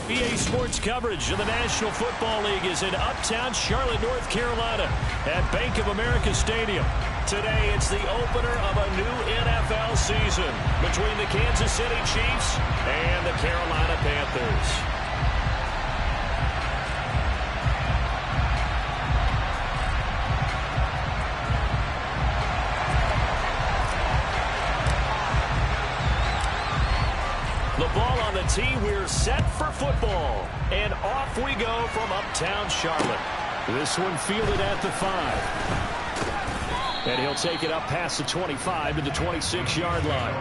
EA Sports coverage of the National Football League is in uptown Charlotte, North Carolina at Bank of America Stadium. Today, it's the opener of a new NFL season between the Kansas City Chiefs and the Carolina Panthers. The ball on the tee, we're set for football. And off we go from uptown Charlotte. This one fielded at the 5. And he'll take it up past the 25 to the 26-yard line.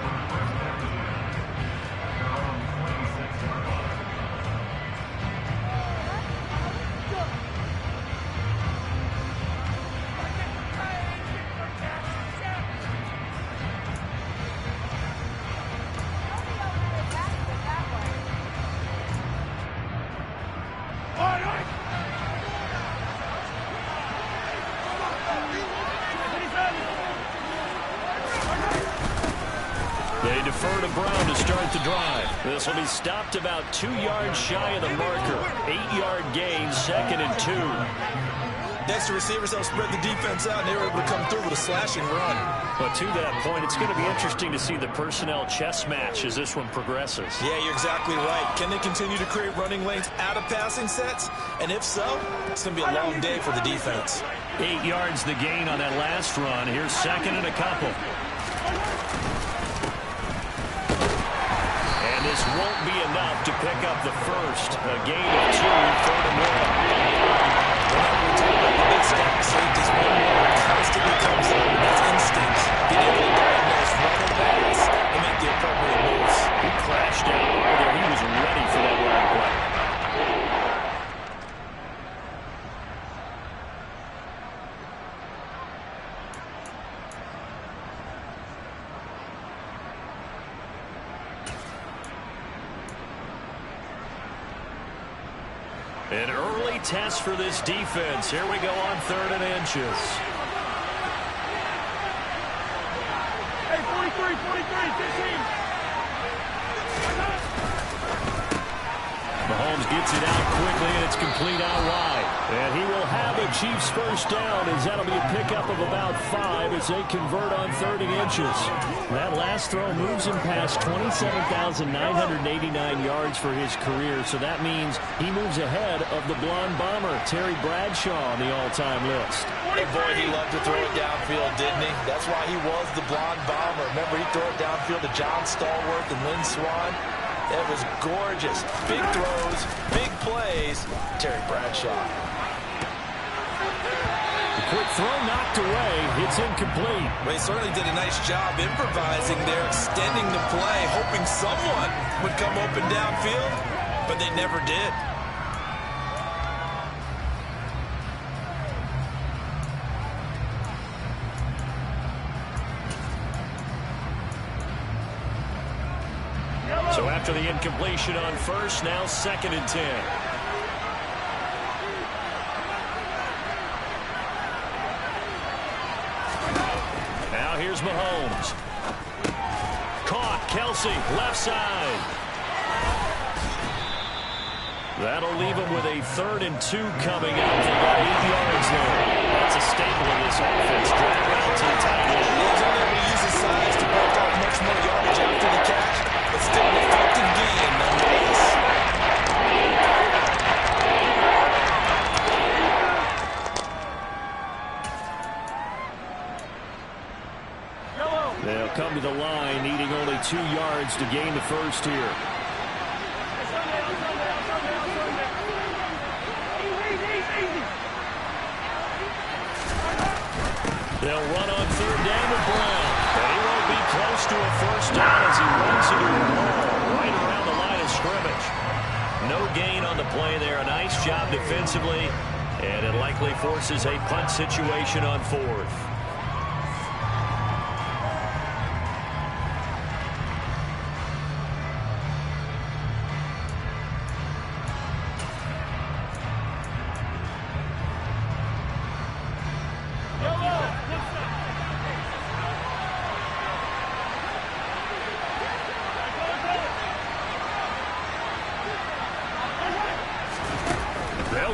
They defer to Brown to start the drive. This will be stopped about 2 yards shy of the marker. 8-yard gain, 2nd and 2. Next, the receivers help spread the defense out, and they were able to come through with a slashing run. But to that point, it's going to be interesting to see the personnel chess match as this one progresses. Yeah, you're exactly right. Can they continue to create running lanes out of passing sets? And if so, it's going to be a long day for the defense. 8 yards the gain on that last run. Here's 2nd and a couple. This won't be enough to pick up the first. A gain of 2, 3rd and 1. Whenever we talk about the big stack safeties, one more constantly comes up, and that's instinct. Being able to diagnose, run a pass, and make the appropriate moves. He crashed out over there. He was ready for that running play. An early test for this defense. Here we go on 3rd and inches. Hey, 43, 15. Mahomes gets it out quickly, and it's complete out wide. And he will have a Chiefs first down, as that'll be a pickup of about 5 as they convert on 3rd and inches. That last throw moves him past 27,989 yards for his career, so that means he moves ahead of the blonde bomber, Terry Bradshaw, on the all-time list. Hey, boy, he loved to throw it downfield, didn't he? That's why he was the blonde bomber. Remember, he'd throw it downfield to John Stallworth and Lynn Swann? It was gorgeous. Big throws, big plays. Terry Bradshaw. The quick throw knocked away. It's incomplete. Well, he certainly did a nice job improvising there, extending the play, hoping someone would come open downfield, but they never did. So after the incompletion on first, now 2nd and 10. Now here's Mahomes. Caught. Kelsey, left side. That'll leave him with a 3rd and 2 coming up. They got 8 yards there. That's a staple of this offense. Drag out to the tight end. He's only able to use his size to break off much more yardage after the catch, but still an effective gain nonetheless. They'll come to the line, needing only 2 yards to gain the first here. They'll run on 3rd down with Brown. But he won't be close to a first down as he runs into a wall right around the line of scrimmage. No gain on the play there. A nice job defensively. And it likely forces a punt situation on 4th.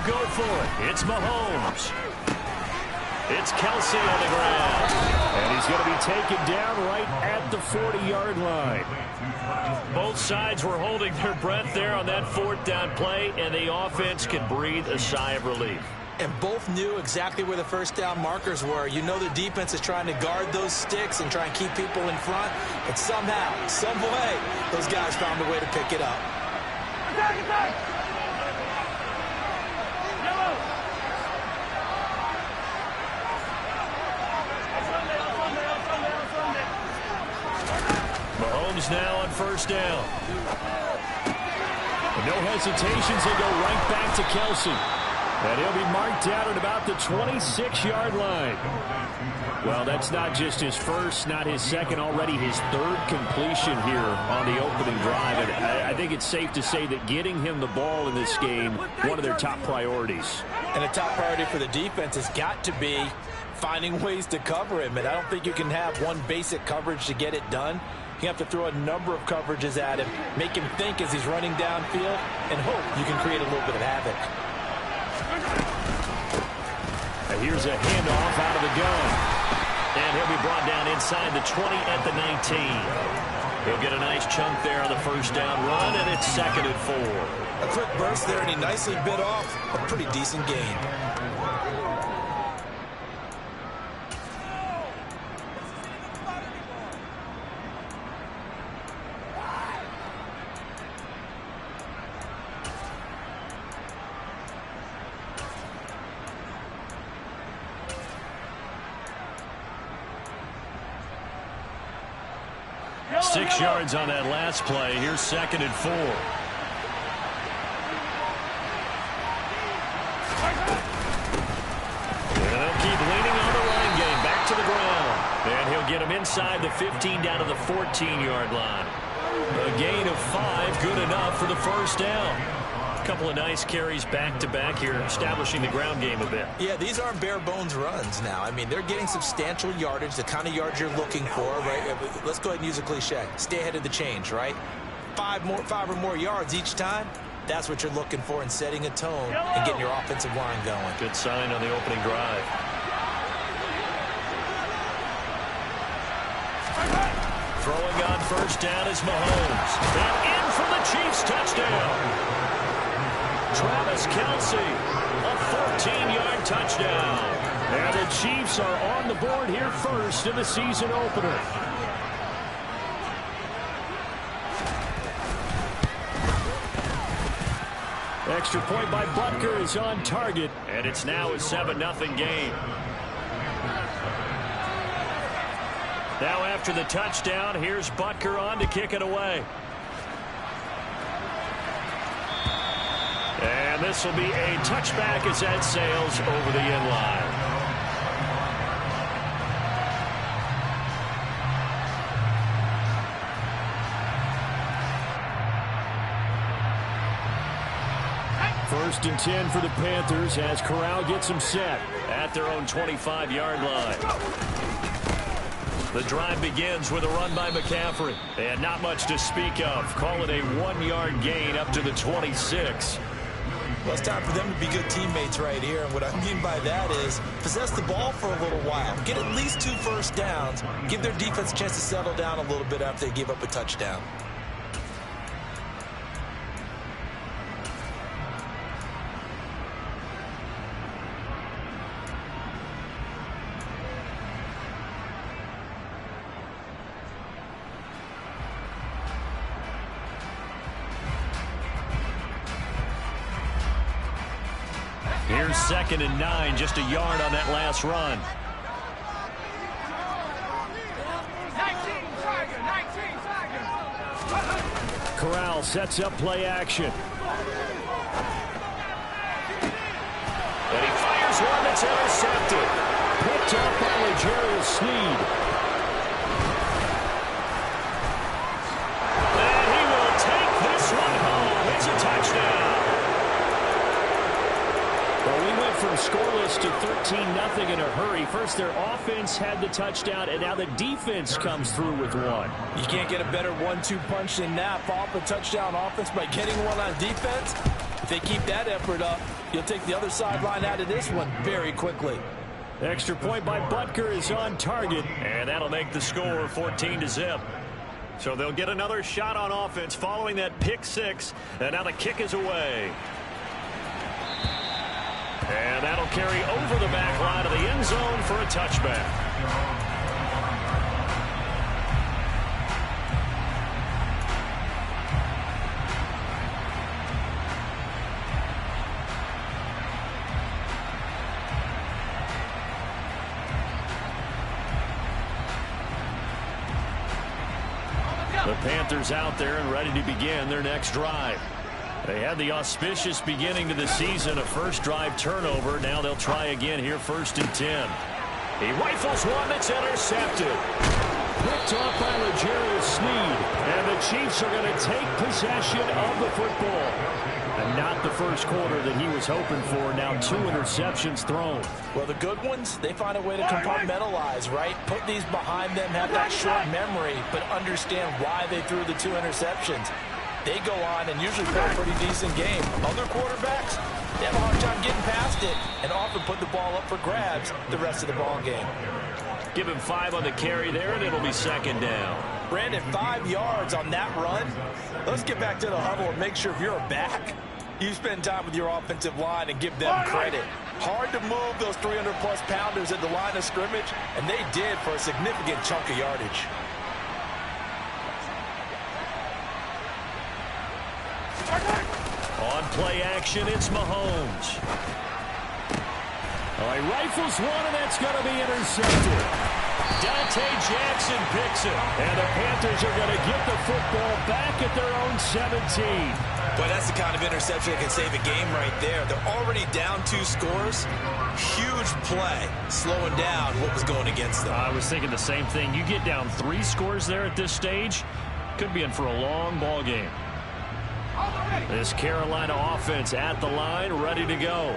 will go for it. It's Mahomes. It's Kelsey on the ground. And he's going to be taken down right at the 40-yard line. Both sides were holding their breath there on that fourth down play, and the offense can breathe a sigh of relief. And both knew exactly where the first down markers were. You know the defense is trying to guard those sticks and try and keep people in front. But somehow, some way, those guys found a way to pick it up. Attack, attack! Yellow! Mahomes now on first down. No hesitations, they go right back to Kelsey. And he'll be marked out at about the 26-yard line. Well, that's not just his first, not his second, already his third completion here on the opening drive. And I think it's safe to say that getting him the ball in this game, one of their top priorities. And a top priority for the defense has got to be finding ways to cover him. And I don't think you can have one basic coverage to get it done. You have to throw a number of coverages at him, make him think as he's running downfield, and hope you can create a little bit of havoc. And here's a handoff out of the gun. And he'll be brought down inside the 20 at the 19. He'll get a nice chunk there on the first down run, and it's 2nd and 4. A quick burst there, and he nicely bit off a pretty decent gain. Yellow, 6 yellow. yards on that last play. Here's 2nd and 4. And they'll keep leaning on the line game. Back to the ground. And he'll get him inside the 15 down to the 14-yard line. A gain of 5, good enough for the first down. A couple of nice carries back-to-back here, establishing the ground game a bit. Yeah, these aren't bare-bones runs now. I mean, they're getting substantial yardage, the kind of yards you're looking for, right? Let's go ahead and use a cliche. Stay ahead of the change, right? 5 or more yards each time. That's what you're looking for in setting a tone and getting your offensive line going. Good sign on the opening drive. Throwing on first down is Mahomes. And in for the Chiefs touchdown. Travis Kelsey, a 14-yard touchdown. And the Chiefs are on the board here first in the season opener. Extra point by Butker is on target, and it's now a 7-0 game. Now after the touchdown, here's Butker on to kick it away. And this will be a touchback as that sails over the end line. First and 10 for the Panthers as Corral gets them set at their own 25-yard line. The drive begins with a run by McCaffrey. And not much to speak of. Call it a 1-yard gain up to the 26. Well, it's time for them to be good teammates right here. And what I mean by that is possess the ball for a little while. Get at least 2 first downs. Give their defense a chance to settle down a little bit after they give up a touchdown. Here's 2nd and 9, just a yard on that last run. 19 Tiger. Corral sets up play action. And he fires one that's intercepted. Picked up by L'Jarius Sneed. And he will take this one home. It's a touchdown. Well, we went from scoreless to 13-0 in a hurry. First, their offense had the touchdown, and now the defense comes through with one. You can't get a better 1-2 punch than that. Follow up a touchdown offense by getting one on defense. If they keep that effort up, You'll take the other sideline out of this one very quickly. Extra point by Butker is on target, and that'll make the score 14-0. So they'll get another shot on offense following that pick six, and now the kick is away. And that'll carry over the back line of the end zone for a touchback. The Panthers out there and ready to begin their next drive. They had the auspicious beginning to the season, a first drive turnover. Now they'll try again here, 1st and 10. He rifles one that's intercepted. Picked off by L'Jarius Sneed. And the Chiefs are going to take possession of the football. And not the first quarter that he was hoping for. Now 2 interceptions thrown. Well, the good ones, they find a way to compartmentalize, right? Put these behind them, have that short memory, but understand why they threw the 2 interceptions. They go on and usually play a pretty decent game. Other quarterbacks, they have a hard time getting past it and often put the ball up for grabs the rest of the ball game. Give him 5 on the carry there, and it'll be 2nd down. Brandon, 5 yards on that run. Let's get back to the huddle and make sure if you're a back, you spend time with your offensive line and give them credit. Hard to move those 300-plus pounders at the line of scrimmage, and they did for a significant chunk of yardage. On play action, it's Mahomes. Oh, he rifles one, and that's going to be intercepted. Dante Jackson picks it, and the Panthers are going to get the football back at their own 17. Boy, that's the kind of interception that can save a game right there. They're already down 2 scores. Huge play, slowing down what was going against them. I was thinking the same thing. You get down 3 scores there at this stage, could be in for a long ball game. This Carolina offense at the line, ready to go.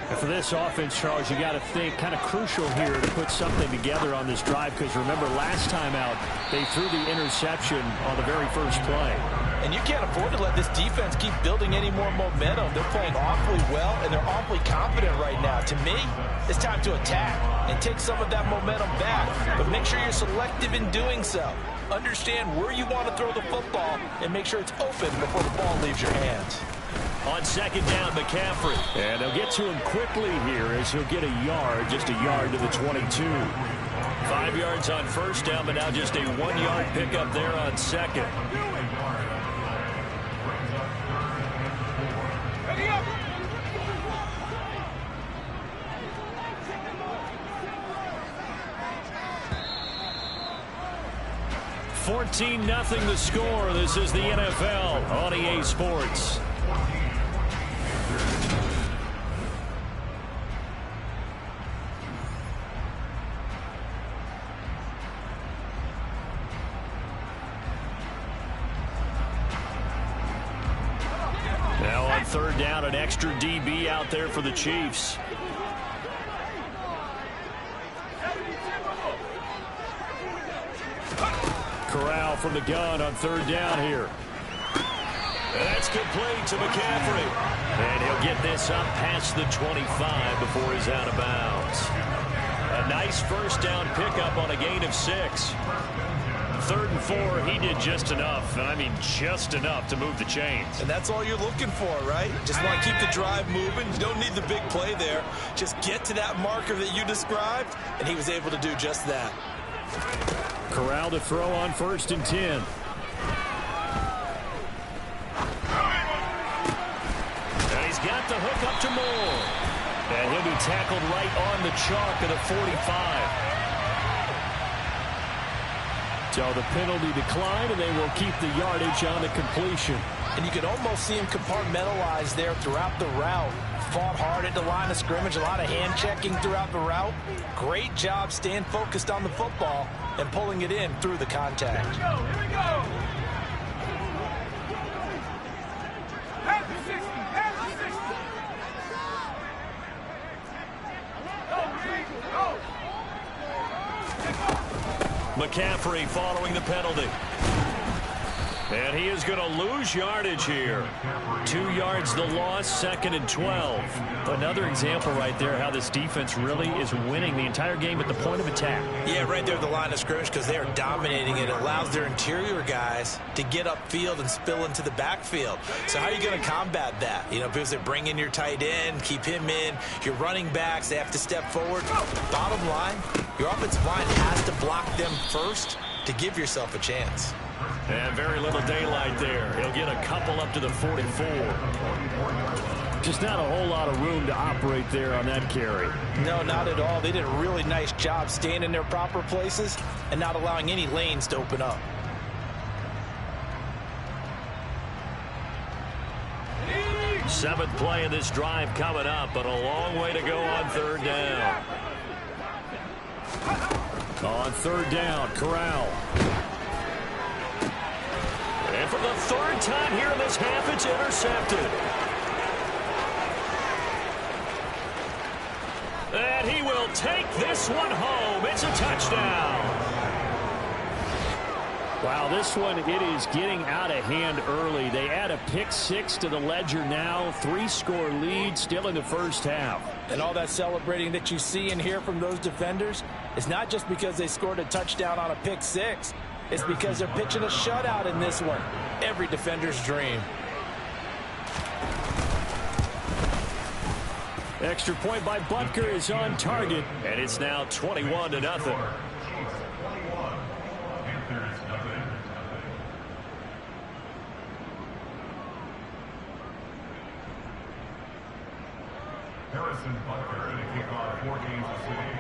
And for this offense, Charles, you got to think kind of crucial here to put something together on this drive, because remember last time out they threw the interception on the very first play. And you can't afford to let this defense keep building any more momentum. They're playing awfully well, and they're awfully confident right now. To me, it's time to attack and take some of that momentum back, but make sure you're selective in doing so. Understand where you want to throw the football and make sure it's open before the ball leaves your hands. On 2nd down, McCaffrey. And they'll get to him quickly here as he'll get a yard, just a yard to the 22. 5 yards on 1st down, but now just a 1-yard pickup there on 2nd. Ready up. 14-0 the score. This is the NFL on EA Sports. Now on 3rd down, an extra DB out there for the Chiefs. Corral from the gun on 3rd down here. That's complete to McCaffrey. And he'll get this up past the 25 before he's out of bounds. A nice 1st down pickup on a gain of 6. 3rd and 4, he did just enough, and I mean just enough to move the chains. And that's all you're looking for, right? Just want to keep the drive moving. You don't need the big play there. Just get to that marker that you described, and he was able to do just that. Corral to throw on 1st and 10. And he's got the hook up to Moore. And he'll be tackled right on the chalk of the 45. So the penalty declined, and they will keep the yardage on the completion. And you can almost see him compartmentalize there throughout the route. Fought hard at the line of scrimmage, a lot of hand checking throughout the route. Great job staying focused on the football and pulling it in through the contact. Here we go. Pass the 60. Pass the 60. Go. McCaffrey following the penalty. And he is going to lose yardage here. 2 yards the loss, 2nd and 12. Another example right there how this defense really is winning the entire game at the point of attack. Yeah, right there at the line of scrimmage because they are dominating it. It allows their interior guys to get upfield and spill into the backfield. So how are you going to combat that? You know, because they bring in your tight end, keep him in. Your running backs, they have to step forward. Bottom line, your offensive line has to block them first to give yourself a chance. And very little daylight there. He'll get a couple up to the 44. Just not a whole lot of room to operate there on that carry. No, not at all. They did a really nice job staying in their proper places and not allowing any lanes to open up. Seventh play of this drive coming up, but a long way to go on 3rd down. On 3rd down, Corral. And for the 3rd time here in this half, it's intercepted. And he will take this one home. It's a touchdown. Wow, this one, it is getting out of hand early. They add a pick 6 to the ledger now. 3-score lead still in the first half. And all that celebrating that you see and hear from those defenders is not just because they scored a touchdown on a pick 6. It's because they're pitching a shutout in this one. Every defender's dream. Extra point by Butker is on target, and it's now 21-0. Harrison Butker to kick off 4 games of city.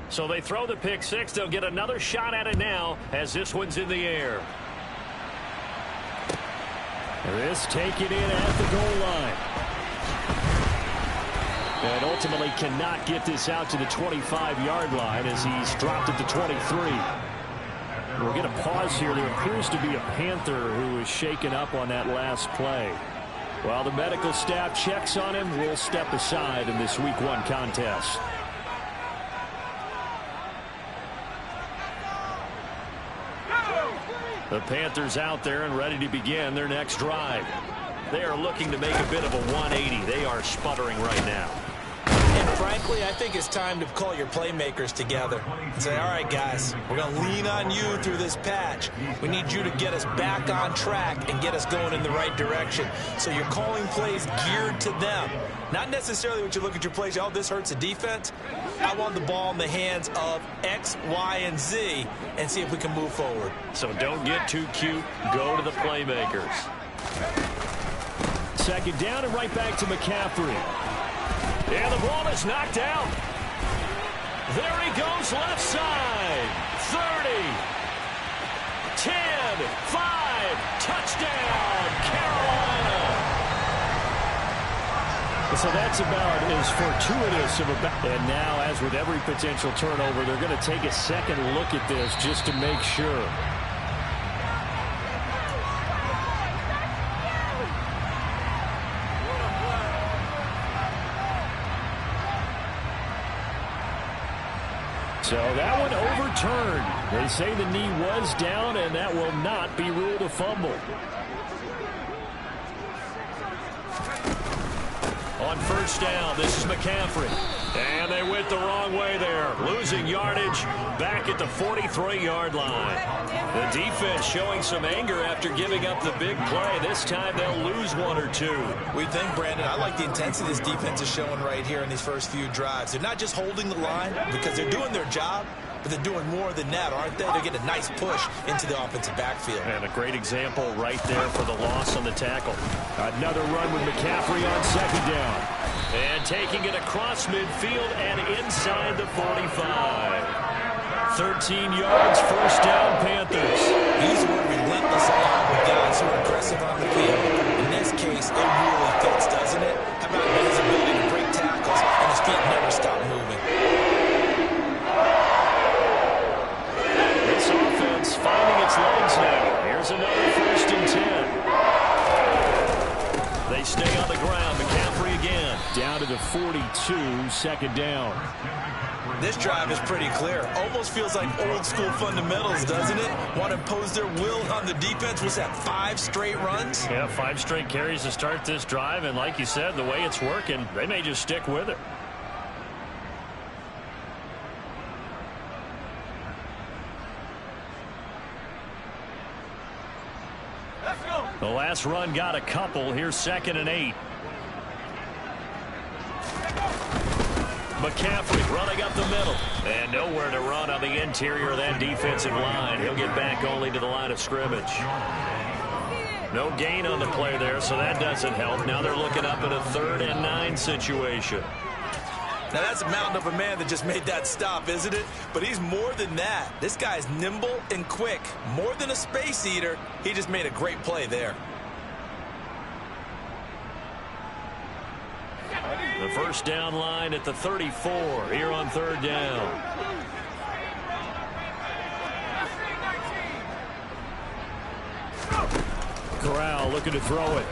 So they throw the pick 6. They'll get another shot at it now as this one's in the air. This taken in at the goal line. And ultimately cannot get this out to the 25-yard line as he's dropped at the 23. We'll get a pause here. There appears to be a Panther who was shaken up on that last play. While the medical staff checks on him, we'll step aside in this Week 1 contest. The Panthers out there and ready to begin their next drive. They are looking to make a bit of a 180. They are sputtering right now. And frankly, I think it's time to call your playmakers together and say, all right, guys, we're going to lean on you through this patch. We need you to get us back on track and get us going in the right direction. So you're calling plays geared to them. Not necessarily what you look at your plays, oh, this hurts the defense. I want the ball in the hands of X, Y, and Z and see if we can move forward. So don't get too cute. Go to the playmakers. 2nd down and right back to McCaffrey. And the ball is knocked out. There he goes left side. 30. 10. 5. Touchdown, Carolina. So that's about as fortuitous of a... And now, as with every potential turnover, they're going to take a second look at this just to make sure. So that one overturned. They say the knee was down, and that will not be ruled a fumble. On 1st down, this is McCaffrey. And they went the wrong way there. Losing yardage back at the 43-yard line. The defense showing some anger after giving up the big play. This time they'll lose 1 or 2. We think, Brandon, I like the intensity this defense is showing right here in these first few drives. They're not just holding the line because they're doing their job, but they're doing more than that, aren't they? They're getting a nice push into the offensive backfield. And a great example right there for the loss on the tackle. Another run with McCaffrey on 2nd down. And taking it across midfield and inside the 45. 13 yards, 1st down, Panthers. He's relentless along with guys who are aggressive on the field. In this case, it really fits, doesn't it? How about his ability to break tackles and his feet never stop moving? This offense finding its legs now. Here's another 1st and 10. They stay on the ground. McCaffrey again. Down to the 42, 2nd down. This drive is pretty clear. Almost feels like old school fundamentals, doesn't it? Want to impose their will on the defense. Was that 5 straight runs? Yeah, 5 straight carries to start this drive. And like you said, the way it's working, they may just stick with it. Let's go. The last run got a couple. Here's 2nd and 8. McCaffrey running up the middle. And nowhere to run on the interior of that defensive line. He'll get back only to the line of scrimmage. No gain on the play there, so that doesn't help. Now they're looking up at a 3rd and 9 situation. Now that's a mountain of a man that just made that stop, isn't it? But he's more than that. This guy's nimble and quick. More than a space eater. He just made a great play there. The first down line at the 34 here on 3rd down. Corral looking to throw it.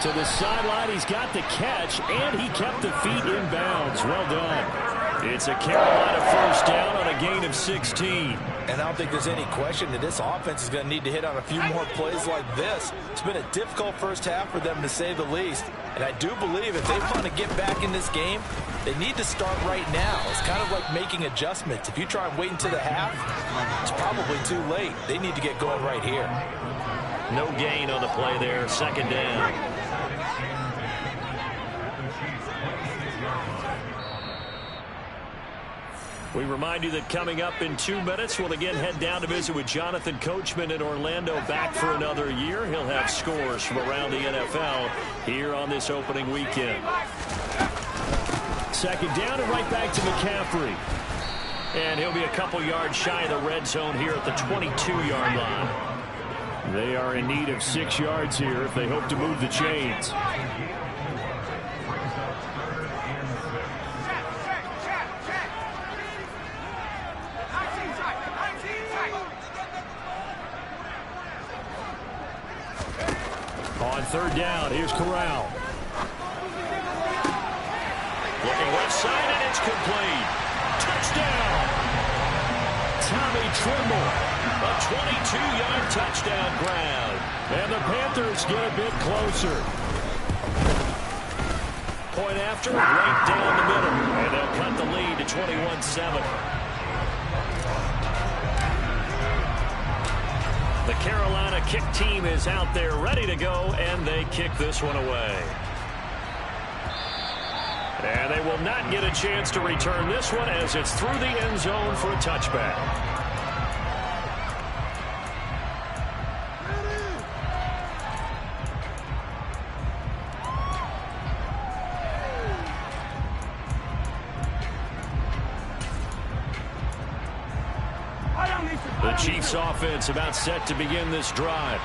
To the sideline, he's got the catch, and he kept the feet in bounds. Well done. It's a Carolina first down on a gain of 16. And I don't think there's any question that this offense is going to need to hit on a few more plays like this. It's been a difficult first half for them, to say the least. And I do believe if they want to get back in this game, they need to start right now. It's kind of like making adjustments. If you try and wait until the half, it's probably too late. They need to get going right here. No gain on the play there. 2nd down. We remind you that coming up in 2 minutes, we'll again head down to visit with Jonathan Coachman in Orlando, back for another year. He'll have scores from around the NFL here on this opening weekend. 2nd down and right back to McCaffrey. And he'll be a couple yards shy of the red zone here at the 22-yard line. They are in need of 6 yards here if they hope to move the chains. On 3rd down, here's Corral. Looking left side, and it's complete. Touchdown! Tommy Tremble. A 22-yard touchdown grab. And the Panthers get a bit closer. Point after, right down the middle. And they'll cut the lead to 21-7. The Carolina kick team is out there ready to go, and they kick this one away. And they will not get a chance to return this one as it's through the end zone for a touchback. The Chiefs offense about set to begin this drive.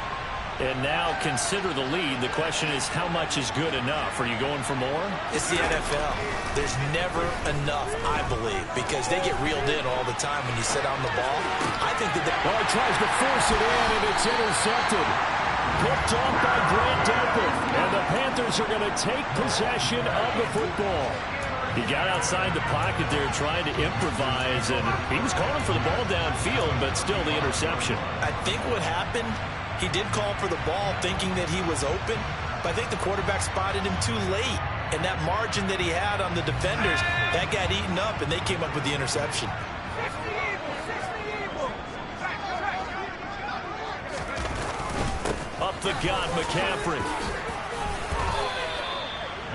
And now consider the lead. The question is, how much is good enough? Are you going for more? It's the NFL. There's never enough, I believe, because they get reeled in all the time when you sit on the ball. I think that he tries to force it in, and it's intercepted. Picked off by Grant Delpit. And the Panthers are going to take possession of the football. He got outside the pocket there trying to improvise, and he was calling for the ball downfield, but still the interception. I think what happened, he did call for the ball thinking that he was open, but I think the quarterback spotted him too late. And that margin that he had on the defenders, that got eaten up, and they came up with the interception. Up the gut, McCaffrey.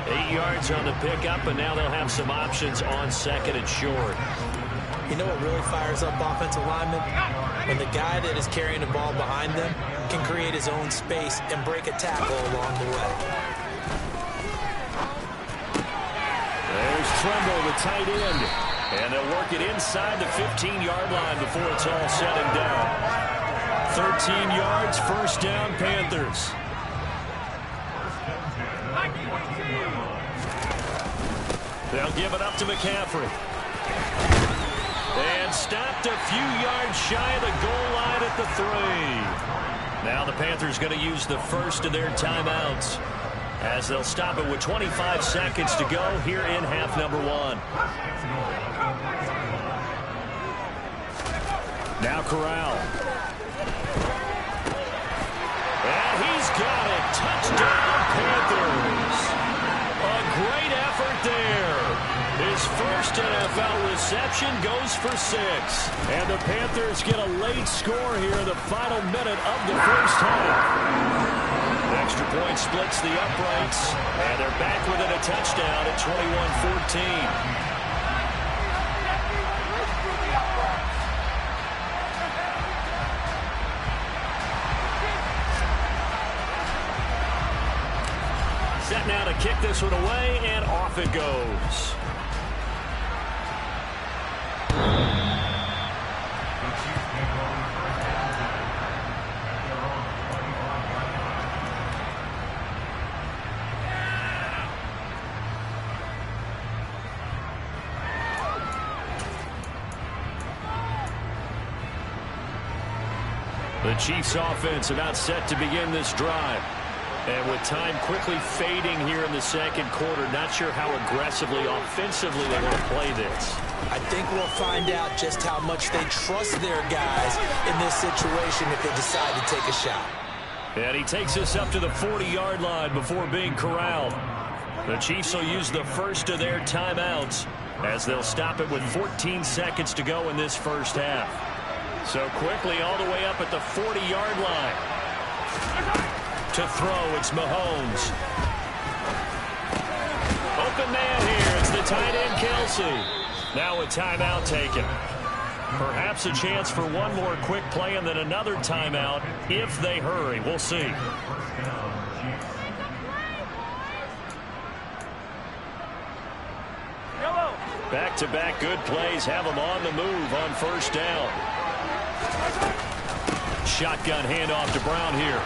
8 yards on the pickup, and now they'll have some options on 2nd and short. You know what really fires up offensive linemen? When the guy that is carrying the ball behind them can create his own space and break a tackle along the way. There's Tremble, the tight end. And they'll work it inside the 15-yard line before it's all said and done. 13 yards, first down, Panthers. They'll give it up to McCaffrey. And stopped a few yards shy of the goal line at the 3. Now the Panthers going to use the first of their timeouts. as they'll stop it with 25 seconds to go here in half number one. Now Corral. And he's got it. Touchdown, Panthers. A great effort there. His first NFL reception goes for 6. And the Panthers get a late score here in the final minute of the first half. The extra point splits the uprights, and they're back within a touchdown at 21-14. Set now to kick this one away, and off it goes. The Chiefs offense about set to begin this drive. And with time quickly fading here in the second quarter, not sure how aggressively, offensively they want to play this. I think we'll find out just how much they trust their guys in this situation if they decide to take a shot. And he takes us up to the 40-yard line before being corralled. The Chiefs will use the first of their timeouts as they'll stop it with 14 seconds to go in this first half. So quickly all the way up at the 40-yard line. To throw, it's Mahomes. Open man here. It's the tight end, Kelsey. Now a timeout taken. Perhaps a chance for one more quick play and then another timeout if they hurry. We'll see. Back-to-back good plays have them on the move on first down. Shotgun handoff to Brown here.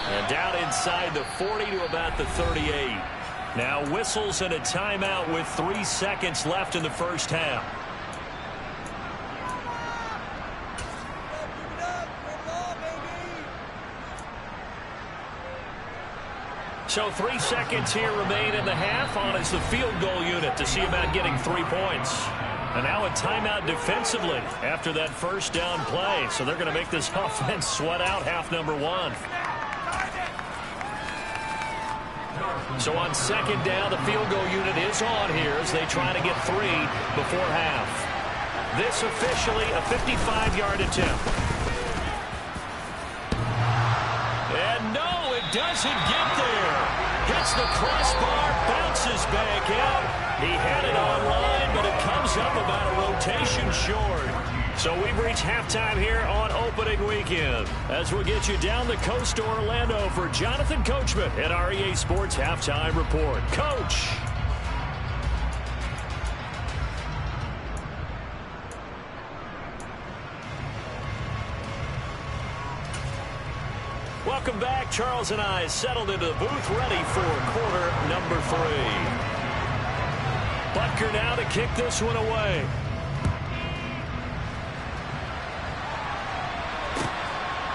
And down inside the 40 to about the 38. Now whistles and a timeout with 3 seconds left in the first half. So 3 seconds here remain in the half. On is the field goal unit to see about getting 3 points. And now a timeout defensively after that first down play. So they're going to make this offense sweat out half number one. So on second down, the field goal unit is on here as they try to get 3 before half. This officially a 55-yard attempt. And no, it doesn't get there. Hits the crossbar, bounces back out. He had it online, but it comes up about a rotation short. So we've reached halftime here on opening weekend as we'll get you down the coast to Orlando for Jonathan Coachman at our EA Sports Halftime Report. Coach. Welcome back. Charles and I settled into the booth ready for quarter number 3. Butker now to kick this one away.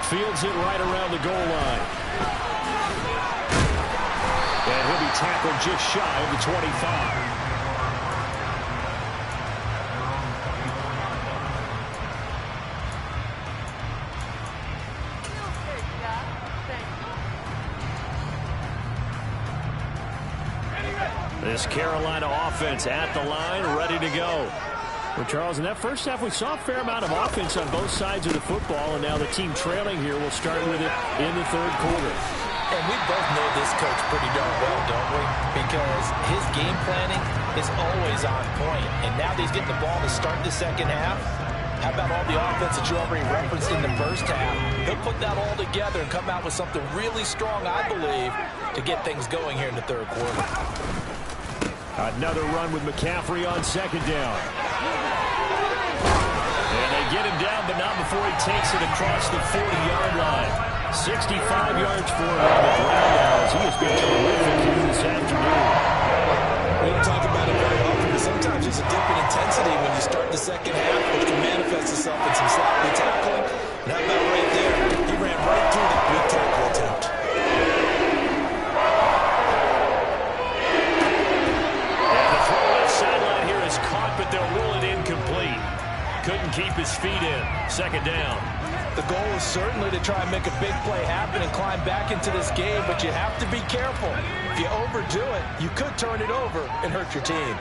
Fields it right around the goal line. And he'll be tackled just shy of the 25. This Carolina offense at the line, ready to go. Well, Charles, in that first half, we saw a fair amount of offense on both sides of the football, and now the team trailing here will start with it in the third quarter. And we both know this coach pretty darn well, don't we? Because his game planning is always on point. And now that he's getting the ball to start the second half, how about all the offense that you already referenced in the first half? He'll put that all together and come out with something really strong, I believe, to get things going here in the third quarter. Another run with McCaffrey on second down. And they get him down, but not before he takes it across the 40-yard line. 65 yards for him on the ground now as he has been terrific here this afternoon. We don't talk about it very often, but sometimes there's a dip in intensity when you start the second half, which can manifest itself in some sloppy tackling. And how about right there? He ran right through that weak tackle attempt. couldn't keep his feet in. Second down. The goal is certainly to try and make a big play happen and climb back into this game, but you have to be careful. If you overdo it, you could turn it over and hurt your team.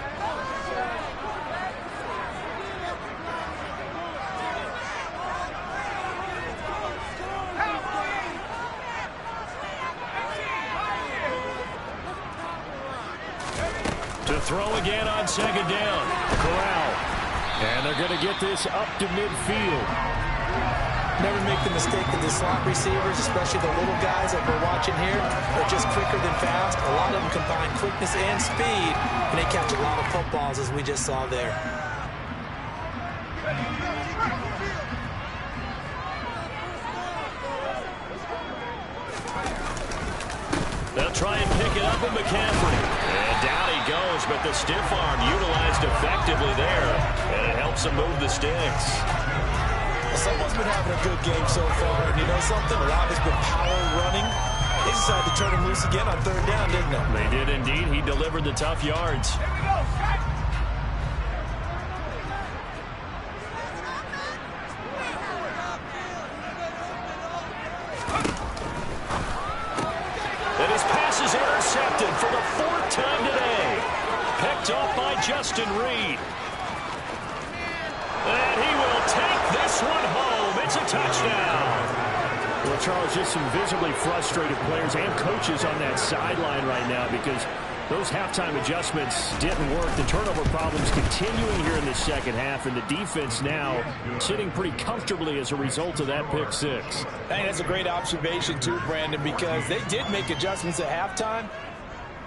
To throw again on second down. Corral. And they're going to get this up to midfield. Never make the mistake that the slot receivers, especially the little guys that we're watching here, are just quicker than fast. A lot of them combine quickness and speed, and they catch a lot of footballs, as we just saw there. They'll try and pick it up with McCaffrey. And down he goes, but the stiff arm utilized effectively there, and it helps him move the sticks. Someone's been having a good game so far, and you know something? A lot has been power running. They decided to turn him loose again on third down, didn't they? They did indeed. He delivered the tough yards. And his pass is intercepted for the fourth time today. Picked off by Justin Reed. And he will take this one home. It's a touchdown. Well, Charles, just some visibly frustrated players and coaches on that sideline right now because those halftime adjustments didn't work. The turnover problems continuing here in the second half, and the defense now sitting pretty comfortably as a result of that pick six. I think that's a great observation too, Brandon, because they did make adjustments at halftime.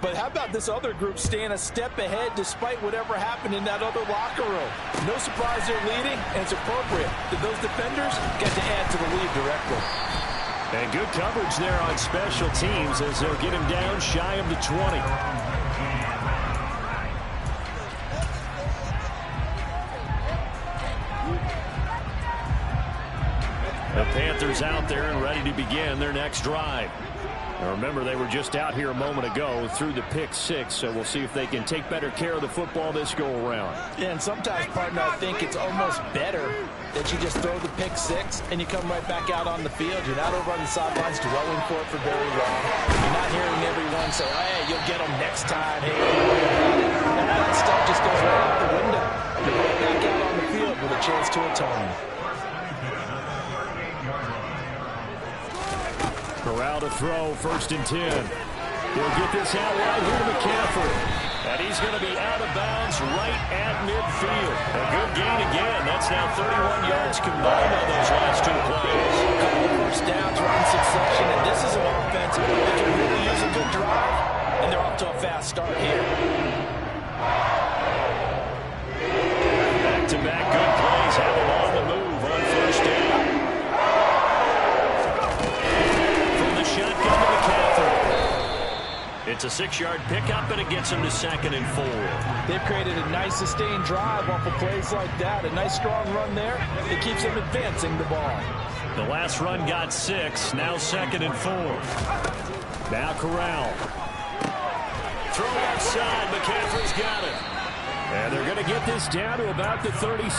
But how about this other group staying a step ahead despite whatever happened in that other locker room? No surprise they're leading, and it's appropriate that those defenders get to add to the lead directly. And good coverage there on special teams as they'll get him down shy of the 20. The Panthers out there and ready to begin their next drive. Now remember, they were just out here a moment ago through the pick six, so we'll see if they can take better care of the football this go-around. Yeah, and sometimes, partner, I think it's almost better that you just throw the pick six and you come right back out on the field. You're not over on the sidelines dwelling for it for very long. You're not hearing everyone say, oh, hey, you'll get them next time. Hey, and that stuff just goes right out the window. You're right back out on the field with a chance to atone. Corral to throw, 1st and 10. He'll get this out wide here to McCaffrey. And he's going to be out of bounds right at midfield. A good gain again. That's now 31 yards combined on those last two plays. A couple of first downs right in succession, and this is an offense that can really use a good drive, and they're off to a fast start here. Back-to-back good plays have him on the move on 1st down. Shotgun to McCaffrey. It's a 6-yard pickup, and it gets him to 2nd and 4. They've created a nice sustained drive off of plays like that. A nice strong run there. It keeps them advancing the ball. The last run got 6. Now 2nd and 4. Now Corral. Throw outside. McCaffrey's got it. And they're going to get this down to about the 37.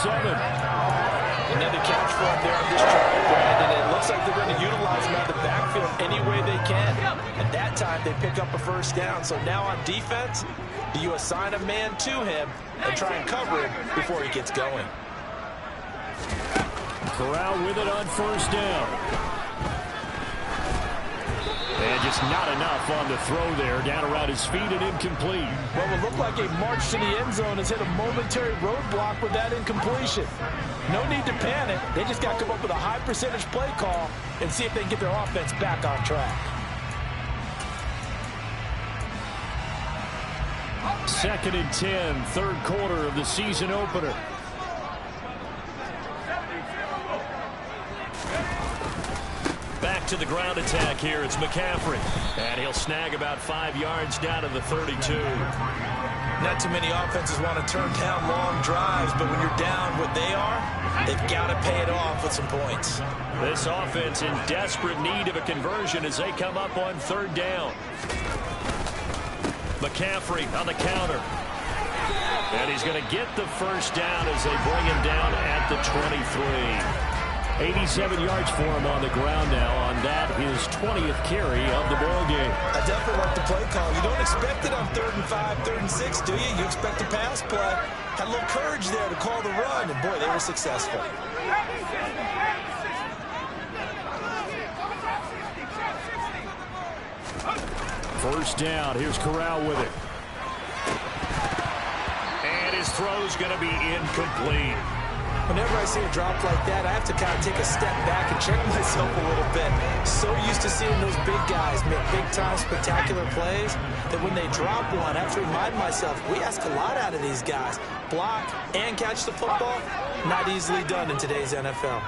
Another catch for him there on this drive, Brandon. It looks like they're going to utilize him out of the backfield any way they can. And that time they pick up a first down. So now on defense, do you assign a man to him and try and cover him before he gets going? Corral with it on 1st down. And just not enough on the throw there. Down around his feet and incomplete. Well, it looked like a march to the end zone has hit a momentary roadblock with that incompletion. No need to panic. They just got to come up with a high percentage play call and see if they can get their offense back on track. 2nd and 10, 3rd quarter of the season opener. Back to the ground attack here. It's McCaffrey. And he'll snag about 5 yards down to the 32. Not too many offenses want to turn down long drives, but when you're down what they are, they've got to pay it off with some points. This offense in desperate need of a conversion as they come up on 3rd down. McCaffrey on the counter. And he's going to get the first down as they bring him down at the 23. 87 yards for him on the ground now. On that, his 20th carry of the ball game. I definitely like the play call. You don't expect it on 3rd and 5, 3rd and 6, do you? You expect a pass play. Had a little courage there to call the run, and boy, they were successful. First down. Here's Corral with it. And his throw's going to be incomplete. Whenever I see a drop like that, I have to kind of take a step back and check myself a little bit. So used to seeing those big guys make big-time spectacular plays that when they drop one, I have to remind myself, we ask a lot out of these guys. Block and catch the football, not easily done in today's NFL.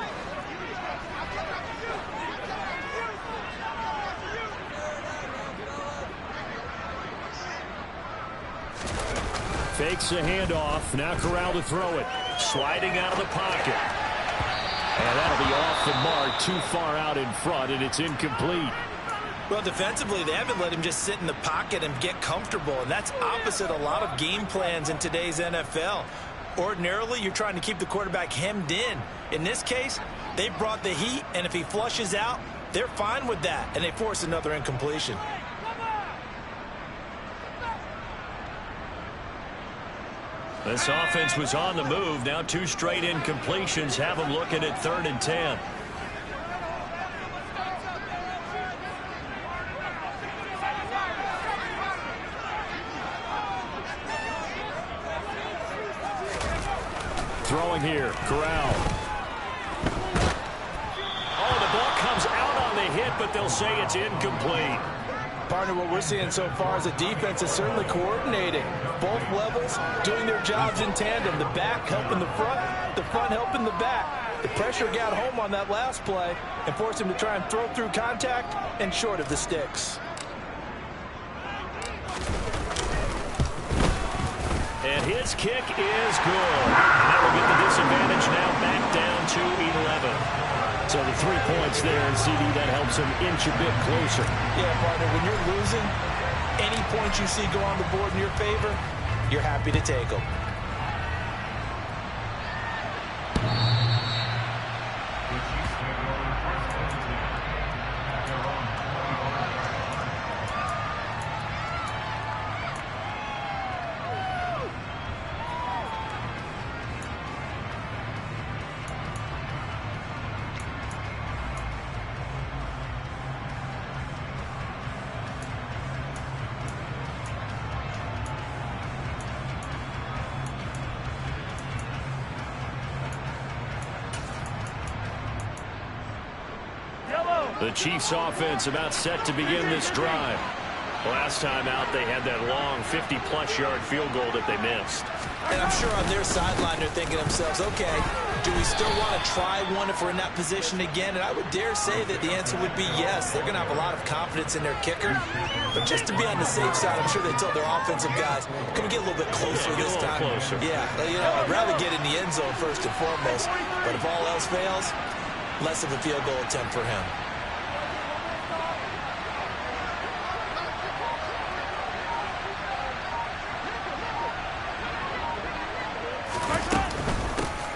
Fakes a handoff. Now Corral to throw it. Sliding out of the pocket. And that'll be off the mark, too far out in front, and it's incomplete. Well, defensively, they haven't let him just sit in the pocket and get comfortable, and that's opposite a lot of game plans in today's NFL. Ordinarily, you're trying to keep the quarterback hemmed in. In this case, they brought the heat, and if he flushes out, they're fine with that, and they force another incompletion. This offense was on the move. Now 2 straight incompletions have them looking at 3rd and 10. Throwing here, Corral. Oh, the ball comes out on the hit, but they'll say it's incomplete. Partner, what we're seeing so far is the defense is certainly coordinating. Both levels doing their jobs in tandem. The back helping the front helping the back. The pressure got home on that last play and forced him to try and throw through contact and short of the sticks. And his kick is good. And that will get the disadvantage now back down to 11. So the 3 points there, and CD, that helps him inch a bit closer. Yeah, partner, when you're losing, any points you see go on the board in your favor, you're happy to take them. The Chiefs offense about set to begin this drive. Last time out, they had that long 50-plus yard field goal that they missed. And I'm sure on their sideline they're thinking to themselves, okay, do we still want to try one if we're in that position again? And I would dare say that the answer would be yes. They're going to have a lot of confidence in their kicker. But just to be on the safe side, I'm sure they told their offensive guys, can we get a little bit closer this time? Closer. Yeah, you know, I'd rather get in the end zone first and foremost. But if all else fails, less of a field goal attempt for him.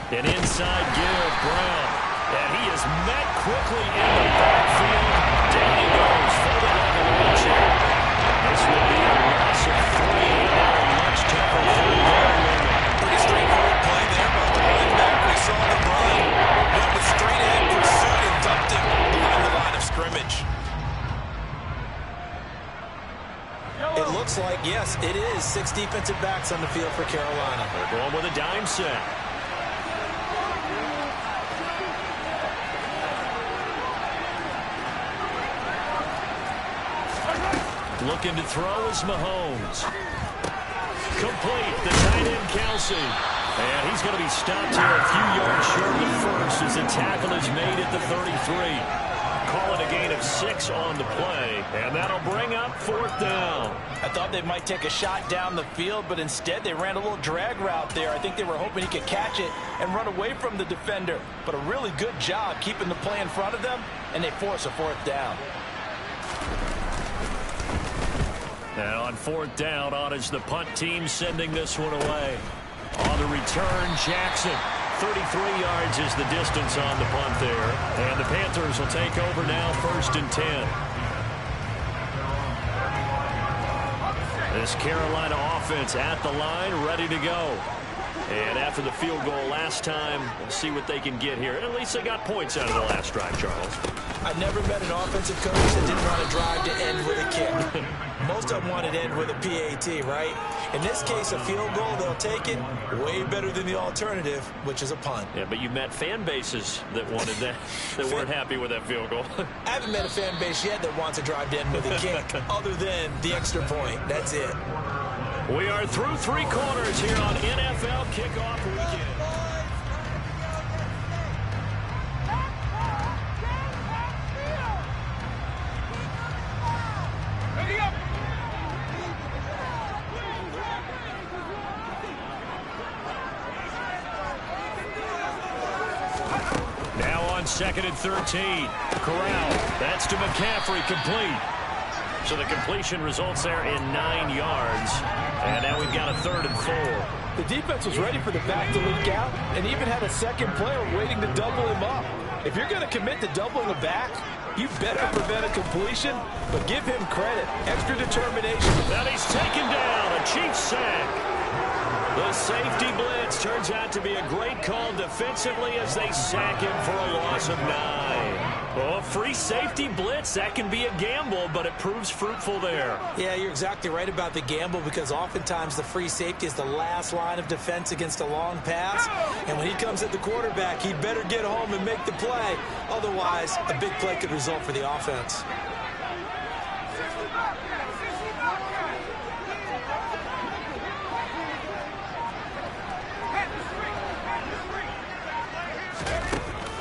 An inside give, Brown. And he is met quickly in the backfield. Down he goes for the level launcher. This will be a loss of 3. Much tougher for the Pretty straightforward play there by the linebacker. He saw the run, went with straight ahead pursuit and dumped him behind the line of scrimmage. It looks like, yes, it is 6 defensive backs on the field for Carolina. They're going with a dime set. Looking to throw is Mahomes. Complete. The tight end, Kelsey. And he's going to be stopped here a few yards short of the first as the tackle is made at the 33. Call it a gain of 6 on the play, and that'll bring up 4th down. I thought they might take a shot down the field, but instead they ran a little drag route there. I think they were hoping he could catch it and run away from the defender. But a really good job keeping the play in front of them, and they force a 4th down. Now on 4th down, on is the punt team sending this one away. On the return, Jackson 33 yards is the distance on the punt there. And the Panthers will take over now, 1st and 10. This Carolina offense at the line, ready to go. And after the field goal last time, we'll see what they can get here. At least they got points out of the last drive, Charles. I never met an offensive coach that didn't want to drive to end with a kick. Most of them wanted to end with a PAT, right? In this case, a field goal, they'll take it. Way better than the alternative, which is a punt. Yeah, but you met fan bases that wanted that, that weren't happy with that field goal. I haven't met a fan base yet that wants to drive to end with a kick, other than the extra point. That's it. We are through 3 quarters here on NFL Kickoff Weekend. Now on 2nd and 13. Corral. That's to McCaffrey, complete. So the completion results there in 9 yards. And now we've got a 3rd and 4. The defense was ready for the back to leak out and even had a second player waiting to double him up. If you're going to commit to doubling a back, you better prevent a completion, but give him credit. Extra determination. Now he's taken down. A Chiefs sack. The safety blitz turns out to be a great call defensively as they sack him for a loss of 9. Well, free safety blitz, that can be a gamble, but it proves fruitful there. Yeah, you're exactly right about the gamble because oftentimes the free safety is the last line of defense against a long pass. And when he comes at the quarterback, he'd better get home and make the play. Otherwise, a big play could result for the offense.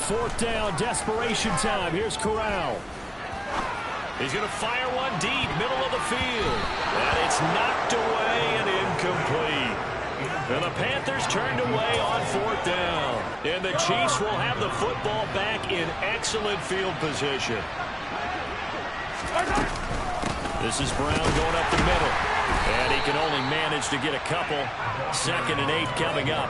Fourth down, desperation time. Here's Corral. He's going to fire one deep, middle of the field. And it's knocked away and incomplete. And the Panthers turned away on 4th down. And the Chiefs will have the football back in excellent field position. This is Brown going up the middle. And he can only manage to get a couple. 2nd and 8 coming up.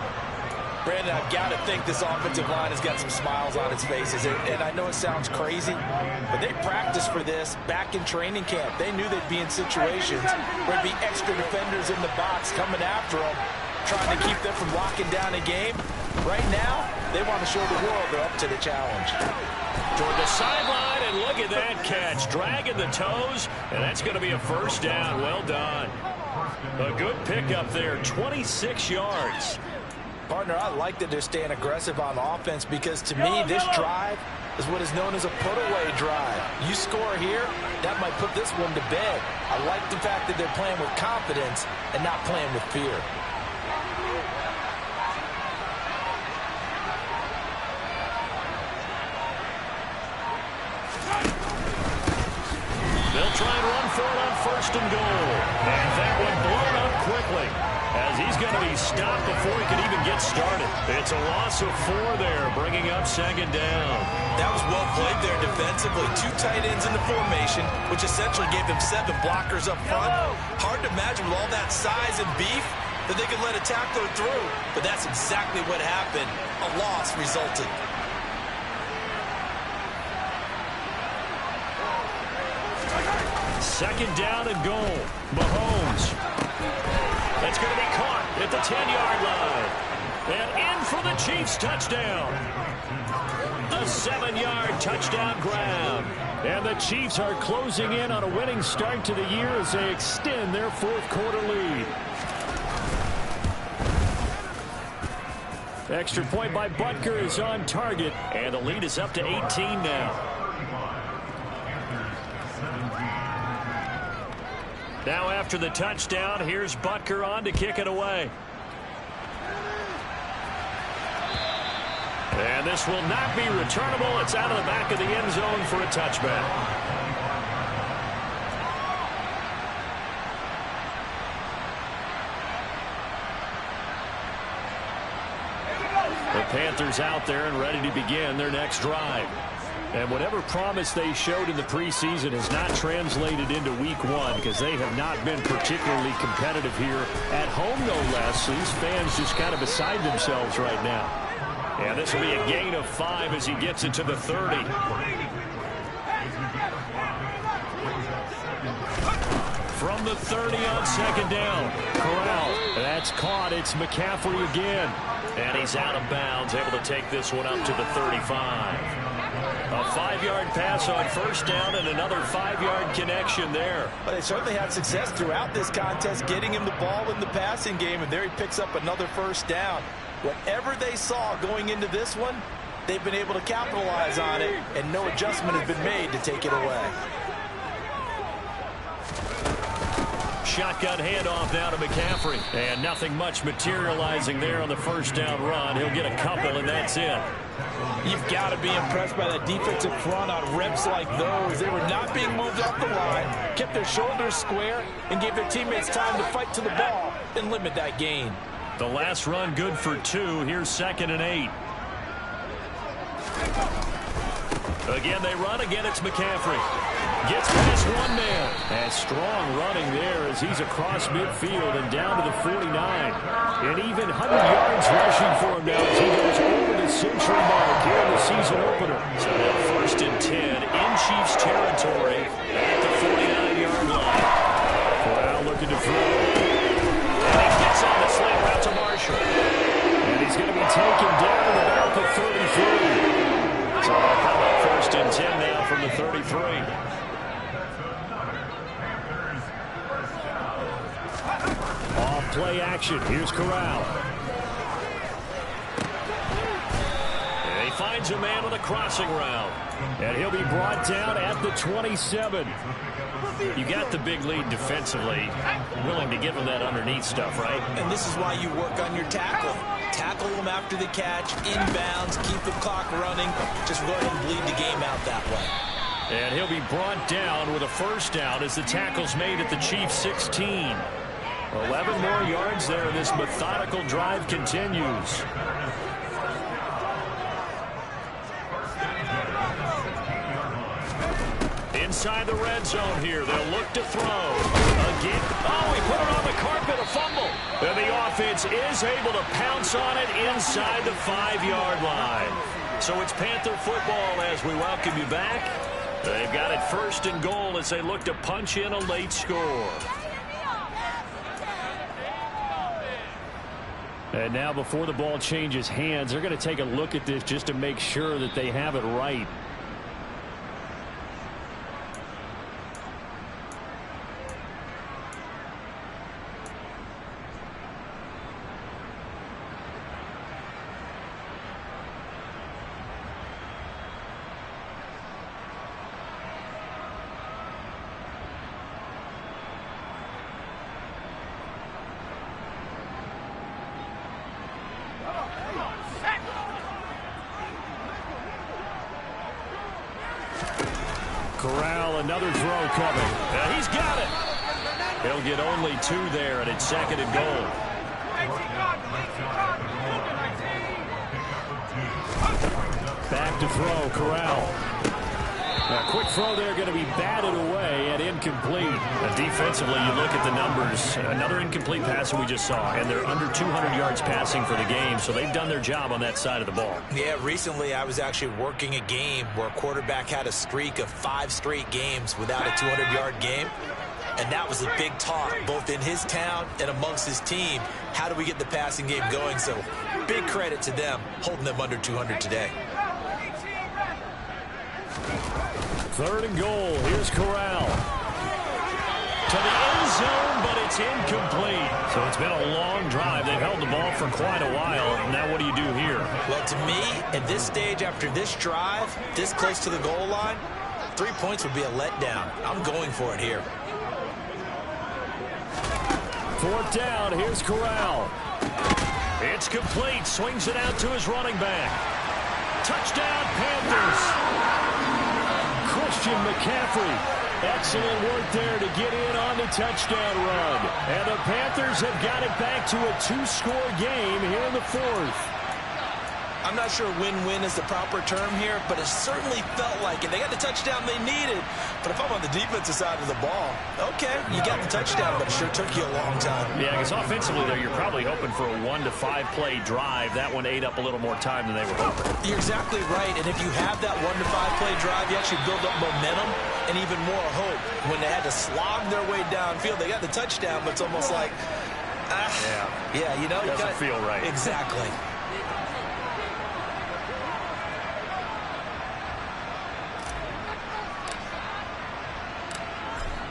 Brandon, I've got to think this offensive line has got some smiles on its faces. And I know it sounds crazy, but they practiced for this back in training camp. They knew they'd be in situations where there'd be extra defenders in the box coming after them, trying to keep them from locking down a game. Right now, they want to show the world they're up to the challenge. Toward the sideline, and look at that catch. Dragging the toes, and that's going to be a 1st down. Well done. A good pickup there, 26 yards. Partner, I like that they're staying aggressive on offense because, to me, this drive is what is known as a put-away drive. You score here, that might put this one to bed. I like the fact that they're playing with confidence and not playing with fear. They'll try and run for it on 1st and goal. And that one blown up quickly, as he's going to be stopped before he can even get started. It's a loss of 4 there, bringing up 2nd down. That was well played there defensively. 2 tight ends in the formation, which essentially gave them 7 blockers up front. Hard to imagine with all that size and beef that they could let a tackler through. But that's exactly what happened. A loss resulted. Second down and goal. Mahomes. That's going to be caught at the 10-yard line. And in for the Chiefs touchdown. A 7-yard touchdown grab. And the Chiefs are closing in on a winning start to the year as they extend their 4th quarter lead. Extra point by Butker is on target. And the lead is up to 18 now. Now after the touchdown, here's Butker on to kick it away. And this will not be returnable. It's out of the back of the end zone for a touchback. The Panthers out there and ready to begin their next drive. And whatever promise they showed in the preseason has not translated into week 1 because they have not been particularly competitive here at home, no less. So these fans just kind of beside themselves right now. And this will be a gain of 5 as he gets it to the 30. From the 30 on second down. Corral. That's caught. It's McCaffrey again. And he's out of bounds, able to take this one up to the 35. A 5-yard pass on first down and another 5-yard connection there. But they certainly had success throughout this contest, getting him the ball in the passing game, and there he picks up another first down. Whatever they saw going into this one, they've been able to capitalize on it, and no adjustment has been made to take it away. Shotgun handoff now to McCaffrey. And nothing much materializing there on the first down run. He'll get a couple, and that's it. You've got to be impressed by that defensive front on reps like those. They were not being moved off the line, kept their shoulders square, and gave their teammates time to fight to the ball and limit that gain. The last run good for 2. Here's 2nd and 8. Again, they run. Again, it's McCaffrey. Gets past one man. And strong running there as he's across midfield and down to the 49. And even 100 yards rushing for him now as he goes over the century mark here in the season opener. So now 1st and 10 in Chiefs territory at the 49-yard line. Corral looking to throw. And he gets on the slant route to Marshall. And he's going to be taken down at about the 33. So they'll come up 1st and 10 now from the 33. Off play action. Here's Corral. And he finds a man on the crossing route. And he'll be brought down at the 27. You got the big lead defensively. Willing to give him that underneath stuff, right? And this is why you work on your tackle. Tackle them after the catch, inbounds, keep the clock running. Just go ahead and bleed the game out that way. And he'll be brought down with a first down as the tackle's made at the Chiefs' 16. 11 more yards there, and this methodical drive continues. Inside the red zone here, they'll look to throw. Again. Oh, he put it on the carpet, a fumble. And the offense is able to pounce on it inside the 5-yard line. So it's Panther football as we welcome you back. They've got it 1st and goal as they look to punch in a late score. And now before the ball changes hands, they're going to take a look at this just to make sure that they have it right. Corral, another throw coming. He's got it. He'll get only 2 there, and it's 2nd and goal. Back to throw, Corral. A quick throw there, going to be batted away and incomplete. Defensively, you look at the numbers. Another incomplete pass that we just saw, and they're under 200 yards passing for the game, so they've done their job on that side of the ball. Yeah, recently I was actually working a game where a quarterback had a streak of 5 straight games without a 200-yard game. And that was a big talk, both in his town and amongst his team. How do we get the passing game going? So big credit to them, holding them under 200 today. 3rd and goal. Here's Corral. To the end zone, but it's incomplete. So it's been a long drive. They've held the ball for quite a while. Now what do you do here? Well, to me, at this stage, after this drive, this close to the goal line, 3 points would be a letdown. I'm going for it here. 4th down. Here's Corral. It's complete. Swings it out to his running back. Touchdown, Panthers. Christian McCaffrey. Excellent work there to get in on the touchdown run. And the Panthers have got it back to a 2-score game here in the 4th. I'm not sure win-win is the proper term here, but it certainly felt like it. They got the touchdown they needed, but if I'm on the defensive side of the ball, okay, you got the touchdown, but it sure took you a long time. Yeah, because offensively there, you're probably hoping for a 1 to 5 play drive. That one ate up a little more time than they were hoping. You're exactly right, and if you have that 1 to 5 play drive, you actually build up momentum and even more hope. When they had to slog their way downfield, they got the touchdown, but it's almost like, yeah, you know, doesn't feel right. Exactly.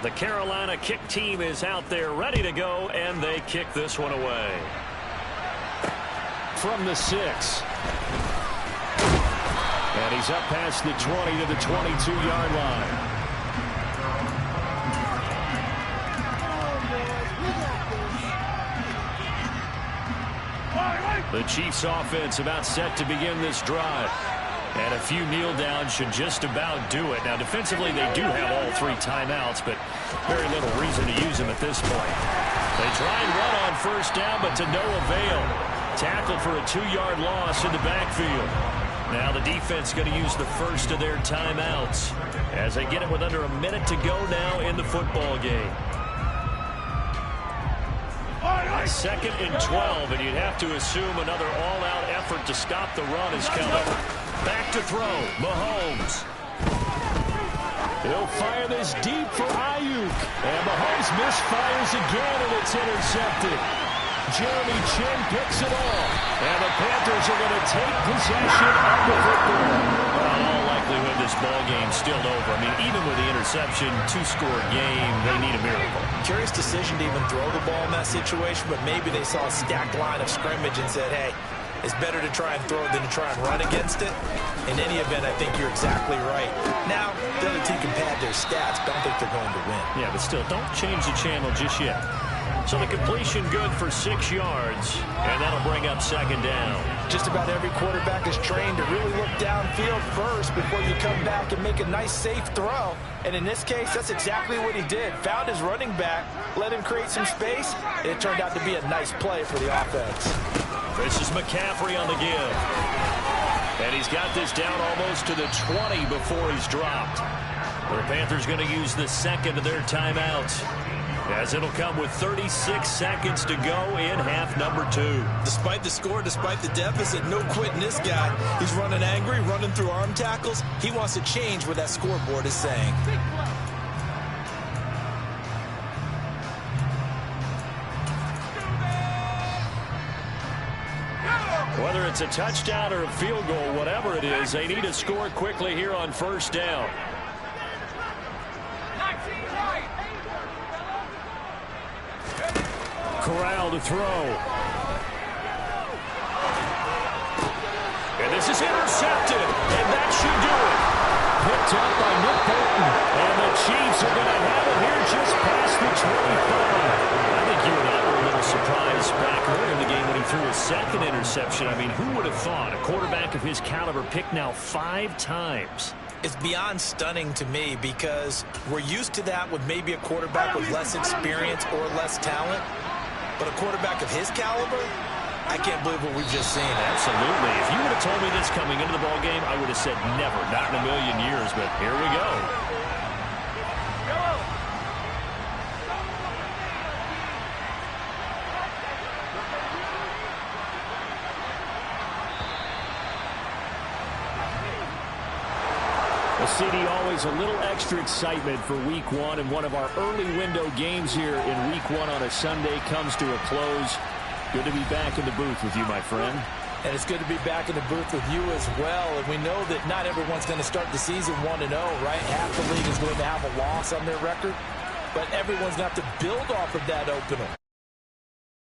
The Carolina kick team is out there ready to go, and they kick this one away. From the 6. And he's up past the 20 to the 22-yard line. The Chiefs offense about set to begin this drive. And a few kneel downs should just about do it. Now, defensively, they do have all 3 timeouts, but very little reason to use them at this point. They try and run on first down, but to no avail. Tackled for a 2-yard loss in the backfield. Now the defense going to use the first of their timeouts as they get it with under a minute to go now in the football game. 2nd and 12, and you'd have to assume another all-out effort to stop the run is coming. Back to throw, Mahomes. He'll fire this deep for Ayuk. And Mahomes misfires again, and it's intercepted. Jeremy Chin picks it off. And the Panthers are going to take possession of the football. Well, in all likelihood, this ball game's still over. I mean, even with the interception, 2-score game, they need a miracle. Curious decision to even throw the ball in that situation, but maybe they saw a stacked line of scrimmage and said, hey, it's better to try and throw than to try and run against it. In any event, I think you're exactly right. Now, the other team can pad their stats, but I don't think they're going to win. Yeah, but still, don't change the channel just yet. So the completion good for 6 yards, and that'll bring up 2nd down. Just about every quarterback is trained to really look downfield first before you come back and make a nice, safe throw. And in this case, that's exactly what he did. Found his running back, let him create some space, and it turned out to be a nice play for the offense. This is McCaffrey on the give. And he's got this down almost to the 20 before he's dropped. The Panthers going to use the 2nd of their timeouts, as it'll come with 36 seconds to go in half number 2. Despite the score, despite the deficit, no quitting this guy. He's running angry, running through arm tackles. He wants to change what that scoreboard is saying. Whether it's a touchdown or a field goal, whatever it is, they need to score quickly here on first down. Corral to throw. And this is intercepted, and that should do it. Picked up by Nick Bolton, and the Chiefs are going to have it here just past the 25. I think you and I were a little surprised back earlier in the game when he threw his 2nd interception. I mean, who would have thought a quarterback of his caliber picked now 5 times? It's beyond stunning to me because we're used to that with maybe a quarterback with less experience or less talent. But a quarterback of his caliber, I can't believe what we've just seen. Absolutely. If you would have told me this coming into the ballgame, I would have said never, not in a million years. But here we go. Well, CD, always a little extra excitement for Week 1, and one of our early window games here in Week 1 on a Sunday comes to a close. Good to be back in the booth with you, my friend. And it's good to be back in the booth with you as well. And we know that not everyone's going to start the season 1-0, right? Half the league is going to have a loss on their record. But everyone's got to build off of that opener.